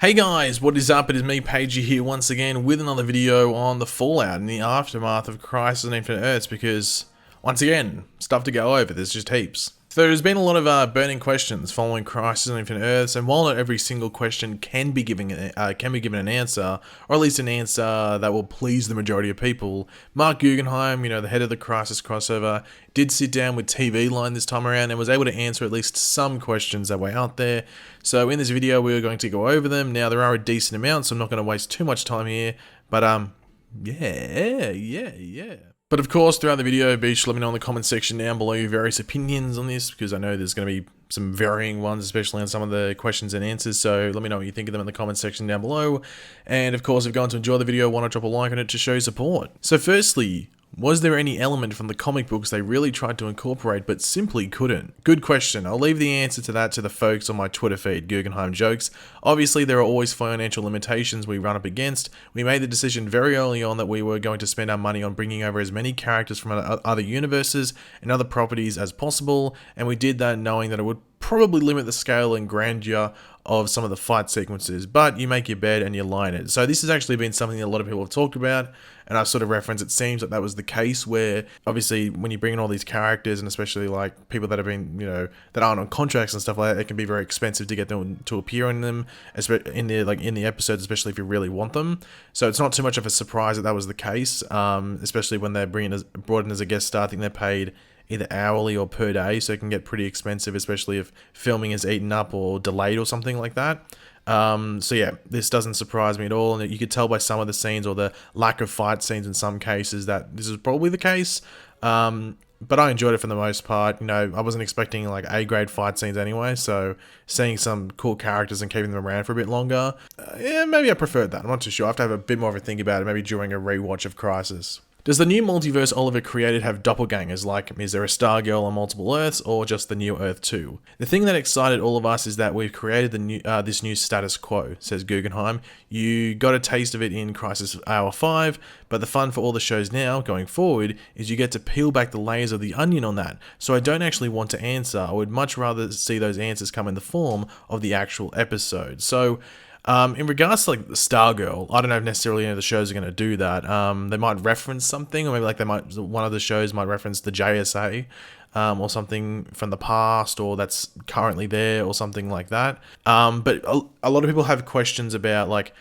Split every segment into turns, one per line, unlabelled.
Hey guys, what is up? It is me, Pagey, here once again with another video on the fallout and the aftermath of Crisis on Infinite Earths because, once again, stuff to go over, there's just heaps. So there's been a lot of burning questions following Crisis on Infinite Earths, and while not every single question can be given an answer, or at least an answer that will please the majority of people, Mark Guggenheim, the head of the Crisis crossover, did sit down with TV Line this time around and was able to answer at least some questions that were out there. So in this video, we are going to go over them. Now, there are a decent amount, so I'm not going to waste too much time here, but yeah. But of course, throughout the video, be sure to let me know in the comment section down below your various opinions on this, because I know there's going to be some varying ones, especially on some of the questions and answers, so let me know what you think of them in the comment section down below. And of course, if you're going to enjoy the video, why not drop a like on it to show support. So firstly, was there any element from the comic books they really tried to incorporate but simply couldn't? Good question. I'll leave the answer to that to the folks on my Twitter feed, Guggenheim Jokes. Obviously, there are always financial limitations we run up against. We made the decision very early on that we were going to spend our money on bringing over as many characters from other universes and other properties as possible, and we did that knowing that it would probably limit the scale and grandeur of some of the fight sequences, but you make your bed and you lie in it. So this has actually been something that a lot of people have talked about, and I've sort of referenced, it seems that was the case, where obviously when you bring in all these characters, and especially like people that have been, that aren't on contracts and stuff like that, it can be very expensive to get them to appear in them, in the episodes, especially if you really want them. So it's not too much of a surprise that was the case, especially when they're brought in as a guest star. I think they're paid either hourly or per day, so it can get pretty expensive, especially if filming is eaten up or delayed or something like that. So yeah, this doesn't surprise me at all, and you could tell by some of the scenes or the lack of fight scenes in some cases that this is probably the case. But I enjoyed it for the most part. I wasn't expecting like A-grade fight scenes anyway, so seeing some cool characters and keeping them around for a bit longer, yeah, maybe I preferred that. I'm not too sure. I have to have a bit more of a think about it, maybe during a rewatch of Crisis. Does the new multiverse Oliver created have doppelgangers? Like, is there a Stargirl on multiple Earths, or just the new Earth 2? The thing that excited all of us is that we've created this new status quo, says Guggenheim. You got a taste of it in Crisis Hour 5, but the fun for all the shows now, going forward, is you get to peel back the layers of the onion on that. So I don't actually want to answer. I would much rather see those answers come in the form of the actual episode. So, in regards to like the Stargirl, I don't know if necessarily any of the shows are going to do that. They might reference something, or maybe like one of the shows might reference the JSA, or something from the past, or that's currently there, or something like that. But a lot of people have questions about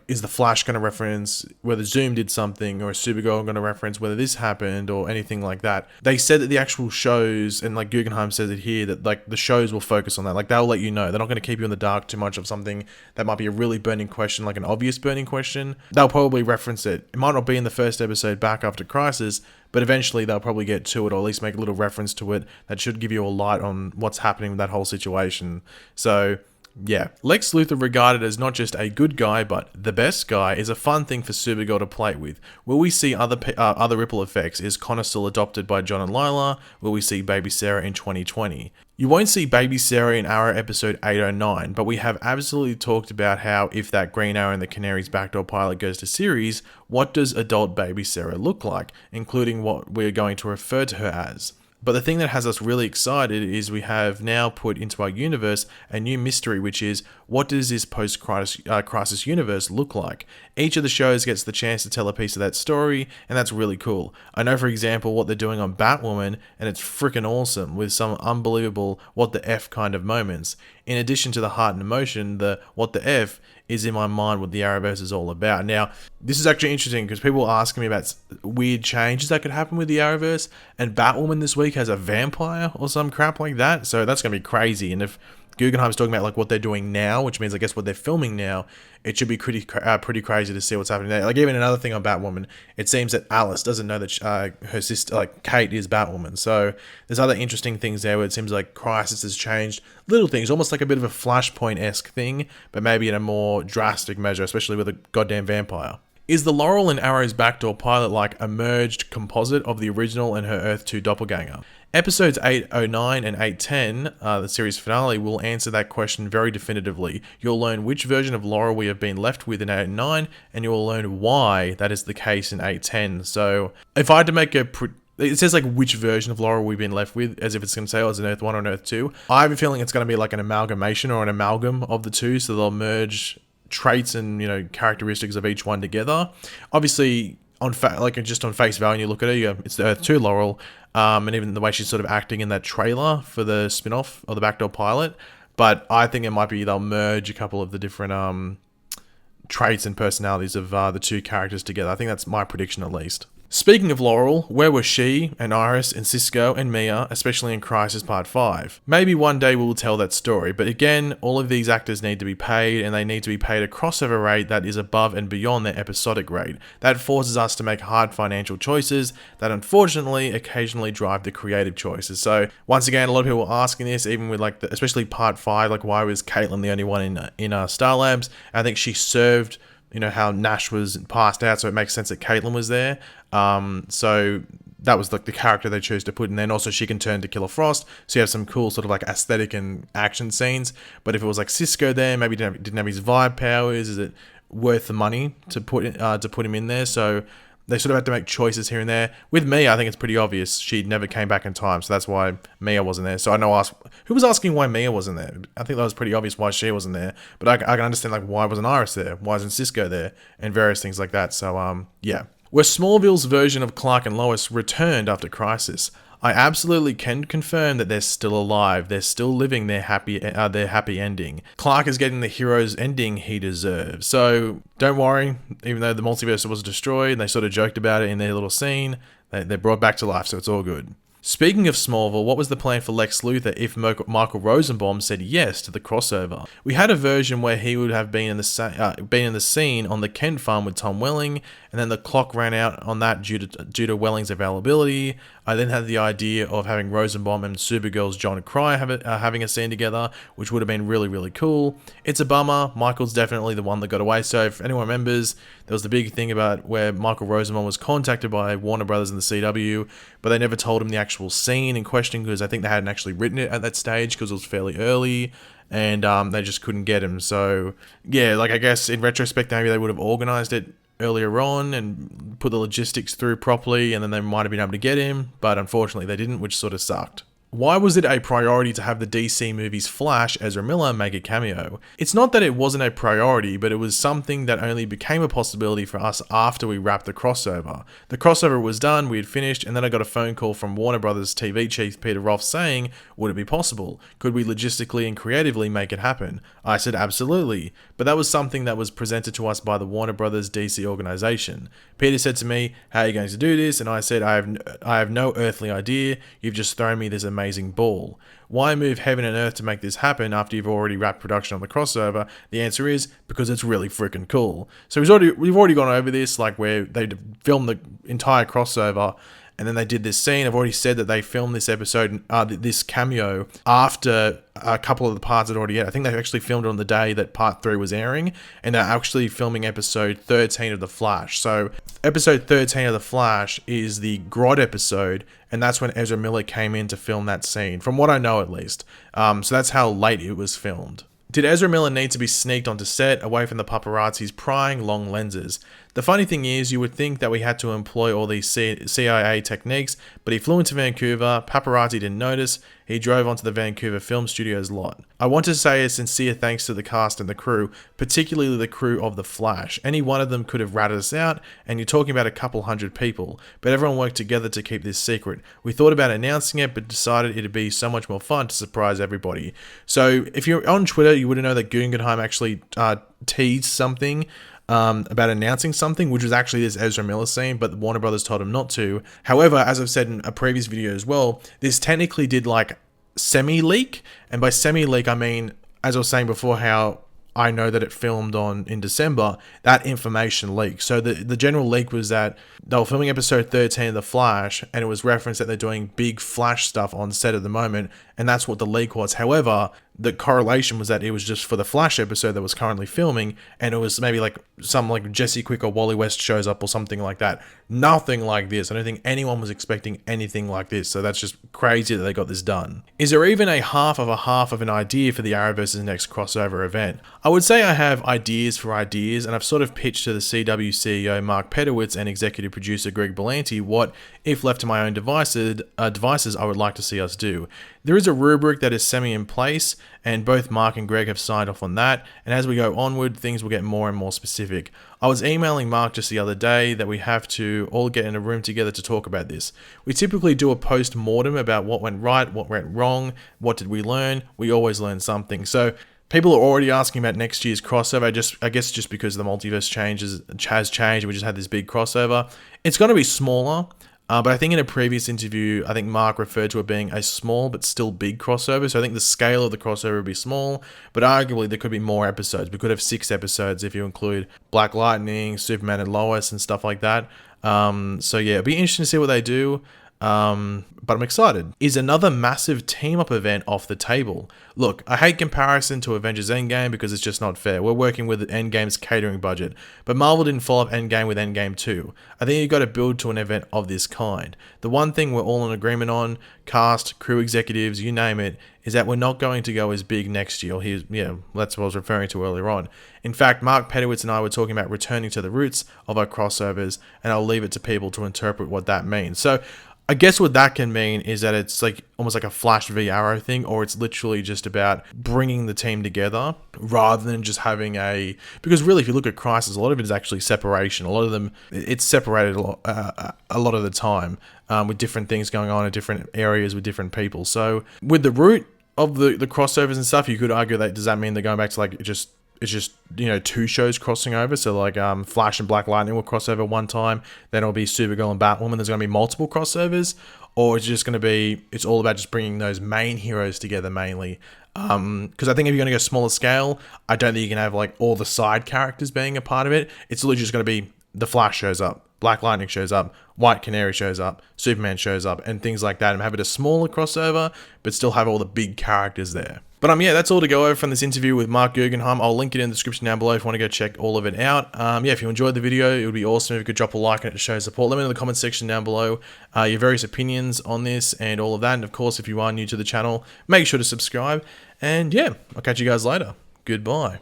is the Flash going to reference whether Zoom did something, or is Supergirl going to reference whether this happened, or anything like that? They said that the actual shows, and like Guggenheim says it here, that like the shows will focus on that. Like they'll let you know. They're not going to keep you in the dark too much of something that might be a really burning question, like an obvious burning question. They'll probably reference it. It might not be in the first episode back after Crisis, but eventually they'll probably get to it, or at least make a little reference to it that should give you a light on what's happening with that whole situation. So yeah, Lex Luthor, regarded as not just a good guy but the best guy, is a fun thing for Supergirl to play with. Will we see other ripple effects? Is Connor still adopted by John and Lila? Will we see Baby Sarah in 2020? You won't see Baby Sarah in Arrow episode 809, but we have absolutely talked about how if that Green Arrow and the Canary's backdoor pilot goes to series, what does adult Baby Sarah look like, including what we're going to refer to her as. But the thing that has us really excited is we have now put into our universe a new mystery, which is, what does this post-crisis universe look like? Each of the shows gets the chance to tell a piece of that story, and that's really cool. I know, for example, what they're doing on Batwoman, and it's freaking awesome, with some unbelievable what the F kind of moments. In addition to the heart and emotion, the what the F is in my mind what the Arrowverse is all about. Now, this is actually interesting because people are asking me about weird changes that could happen with the Arrowverse, and Batwoman this week has a vampire or some crap like that, so that's going to be crazy. And if Guggenheim's talking about like what they're doing now, which means I guess what they're filming now, it should be pretty crazy to see what's happening there. Like even another thing on Batwoman, it seems that Alice doesn't know that her sister, like Kate, is Batwoman. So there's other interesting things there where it seems like Crisis has changed little things, almost like a bit of a Flashpoint-esque thing, but maybe in a more drastic measure, especially with a goddamn vampire. Is the Laurel and Arrow's backdoor pilot like a merged composite of the original and her Earth 2 doppelganger? Episodes 809 and 810, the series finale, will answer that question very definitively. You'll learn which version of Laurel we have been left with in 809, and you will learn why that is the case in 810. So, if I had to make a it says like which version of Laurel we've been left with, as if it's going to say, oh, it's an Earth 1 or an Earth 2. I have a feeling it's going to be like an amalgamation or an amalgam of the two, so they'll merge traits and, characteristics of each one together. Obviously, just on face value, you look at it, it's the Earth 2 Laurel, and even the way she's sort of acting in that trailer for the spin-off or the backdoor pilot. But I think it might be they'll merge a couple of the different traits and personalities of the two characters together. I think that's my prediction at least. Speaking of Laurel, where were she and Iris and Cisco and Mia, especially in Crisis Part 5? Maybe one day we'll tell that story, but again, all of these actors need to be paid, and they need to be paid a crossover rate that is above and beyond their episodic rate. That forces us to make hard financial choices that unfortunately occasionally drive the creative choices. So once again, a lot of people are asking this, even with especially Part 5, why was Caitlin the only one in Star Labs? I think she served how Nash was passed out, so it makes sense that Caitlin was there. So that was the character they chose to put in there. And also she can turn to Killer Frost, so you have some cool sort of aesthetic and action scenes. But if it was Cisco there, maybe didn't have his vibe powers, is it worth the money to put him in there? So they sort of had to make choices here and there. With Mia, I think it's pretty obvious she never came back in time, so that's why Mia wasn't there. So I know who was asking why Mia wasn't there. I think that was pretty obvious why she wasn't there. But I can understand why wasn't Iris there, why isn't Cisco there, and various things like that. So yeah. Where Smallville's version of Clark and Lois returned after Crisis, I absolutely can confirm that they're still alive. They're still living their happy ending. Clark is getting the hero's ending he deserves. So don't worry, even though the multiverse was destroyed, and they sort of joked about it in their little scene, they're brought back to life, so it's all good. Speaking of Smallville, what was the plan for Lex Luthor if Michael Rosenbaum said yes to the crossover? We had a version where he would have been in the scene on the Kent farm with Tom Welling, and then the clock ran out on that due to Welling's availability. I then had the idea of having Rosenbaum and Supergirl's John Cryer having a scene together, which would have been really, really cool. It's a bummer. Michael's definitely the one that got away. So if anyone remembers, there was the big thing about where Michael Rosenbaum was contacted by Warner Brothers and the CW, but they never told him the actual scene in question because I think they hadn't actually written it at that stage because it was fairly early. And they just couldn't get him. So yeah, I guess in retrospect, maybe they would have organized it earlier on and put the logistics through properly, and then they might have been able to get him, but unfortunately they didn't, which sort of sucked. Why was it a priority to have the DC movie's Flash, Ezra Miller, make a cameo? It's not that it wasn't a priority, but it was something that only became a possibility for us after we wrapped the crossover. The crossover was done, we had finished, and then I got a phone call from Warner Brothers TV chief Peter Roth saying, would it be possible? Could we logistically and creatively make it happen? I said absolutely, but that was something that was presented to us by the Warner Brothers DC organization. Peter said to me, how are you going to do this? And I said, I have no earthly idea, you've just thrown me this amazing ball. Why move heaven and earth to make this happen after you've already wrapped production on the crossover? The answer is because it's really freaking cool. So we've already gone over this, where they filmed the entire crossover and then they did this scene. I've already said that they filmed this episode, this cameo, after a couple of the parts had already aired. I think they actually filmed it on the day that part 3 was airing, and they're actually filming episode 13 of The Flash. So episode 13 of The Flash is the Grodd episode, and that's when Ezra Miller came in to film that scene, from what I know at least. So that's how late it was filmed. Did Ezra Miller need to be sneaked onto set, away from the paparazzi's prying long lenses? The funny thing is, you would think that we had to employ all these CIA techniques, but he flew into Vancouver, paparazzi didn't notice, he drove onto the Vancouver Film Studios lot. I want to say a sincere thanks to the cast and the crew, particularly the crew of The Flash. Any one of them could have ratted us out, and you're talking about a couple hundred people, but everyone worked together to keep this secret. We thought about announcing it, but decided it'd be so much more fun to surprise everybody. So if you're on Twitter, you would know that Guggenheim actually teased something about announcing something, which was actually this Ezra Miller scene, but Warner Brothers told him not to. However, as I've said in a previous video as well, this technically did semi-leak, and by semi-leak I mean, as I was saying before, how I know that it filmed in December, that information leaked. So the general leak was that they were filming episode 13 of The Flash, and it was referenced that they're doing big Flash stuff on set at the moment, and that's what the leak was. However, the correlation was that it was just for the Flash episode that was currently filming, and it was maybe like some like Jesse Quick or Wally West shows up or something like that. Nothing like this. I don't think anyone was expecting anything like this, so that's just crazy that they got this done. Is there even a half of an idea for the Arrowverse's next crossover event? I would say I have ideas for ideas, and I've sort of pitched to the CW CEO Mark Pedowitz and executive producer Greg Berlanti what, if left to my own devices, I would like to see us do. There is a rubric that is semi in place, and both Mark and Greg have signed off on that, and as we go onward, things will get more and more specific. I was emailing Mark just the other day that we have to all get in a room together to talk about this. We typically do a post-mortem about what went right, what went wrong, what did we learn. We always learn something. So people are already asking about next year's crossover, I guess just because the multiverse has changed, we just had this big crossover. It's going to be smaller. But I think in a previous interview, I think Mark referred to it being a small but still big crossover. So I think the scale of the crossover would be small, but arguably there could be more episodes. We could have 6 episodes if you include Black Lightning, Superman and Lois and stuff like that. So yeah, it'll be interesting to see what they do. But I'm excited. Is another massive team-up event off the table? Look, I hate comparison to Avengers Endgame because it's just not fair. We're working with Endgame's catering budget, but Marvel didn't follow up Endgame with Endgame 2. I think you've got to build to an event of this kind. The one thing we're all in agreement on, cast, crew executives, you name it, is that we're not going to go as big next year. That's what I was referring to earlier on. In fact, Mark Pedowitz and I were talking about returning to the roots of our crossovers, and I'll leave it to people to interpret what that means. So I guess what that can mean is that it's like almost like a Flash v Arrow thing, or it's literally just about bringing the team together rather than just having because really if you look at Crisis, a lot of it is actually separation. A lot of them, it's separated a lot of the time with different things going on in different areas with different people. So with the root of the crossovers and stuff, you could argue that, does that mean they're going back to like it's just 2 shows crossing over? So like Flash and Black Lightning will cross over one time, then it'll be Supergirl and Batwoman. There's going to be multiple crossovers, or it's just going to be, it's all about just bringing those main heroes together mainly. Because I think if you're going to go smaller scale, I don't think you can have like all the side characters being a part of it. It's literally just going to be the Flash shows up, Black Lightning shows up, White Canary shows up, Superman shows up, and things like that, and have it a smaller crossover, but still have all the big characters there. But yeah, that's all to go over from this interview with Mark Guggenheim. I'll link it in the description down below if you want to go check all of it out. Yeah, if you enjoyed the video, it would be awesome if you could drop a like on it to show support. Let me know in the comment section down below your various opinions on this and all of that. And of course, if you are new to the channel, make sure to subscribe. And yeah, I'll catch you guys later. Goodbye.